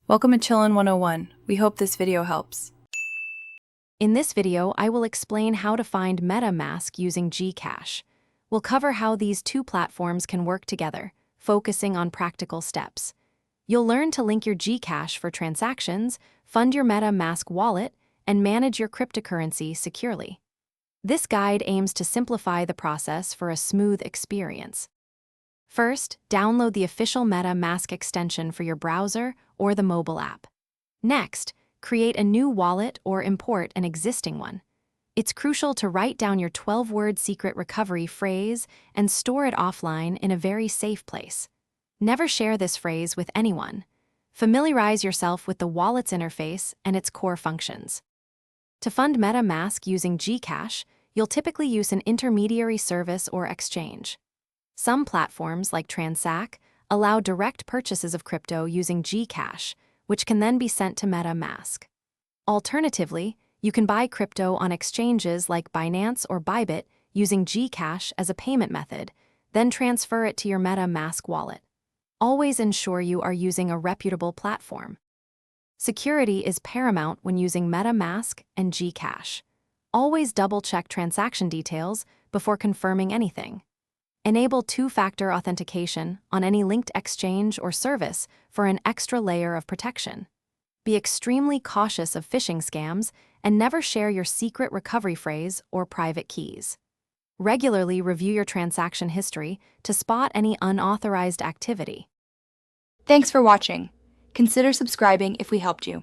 Welcome to Chillin' 101. We hope this video helps. In this video, I will explain how to find MetaMask using GCash. We'll cover how these two platforms can work together, focusing on practical steps. You'll learn to link your GCash for transactions, fund your MetaMask wallet, and manage your cryptocurrency securely. This guide aims to simplify the process for a smooth experience. First, download the official MetaMask extension for your browser or the mobile app. Next, create a new wallet or import an existing one. It's crucial to write down your 12-word secret recovery phrase and store it offline in a very safe place. Never share this phrase with anyone. Familiarize yourself with the wallet's interface and its core functions. To fund MetaMask using GCash, you'll typically use an intermediary service or exchange. Some platforms, like Transact, allow direct purchases of crypto using GCash, which can then be sent to MetaMask. Alternatively, you can buy crypto on exchanges like Binance or Bybit using GCash as a payment method, then transfer it to your MetaMask wallet. Always ensure you are using a reputable platform. Security is paramount when using MetaMask and GCash. Always double-check transaction details before confirming anything. Enable two-factor authentication on any linked exchange or service for an extra layer of protection. Be extremely cautious of phishing scams and never share your secret recovery phrase or private keys. Regularly review your transaction history to spot any unauthorized activity. Thanks for watching. Consider subscribing if we helped you.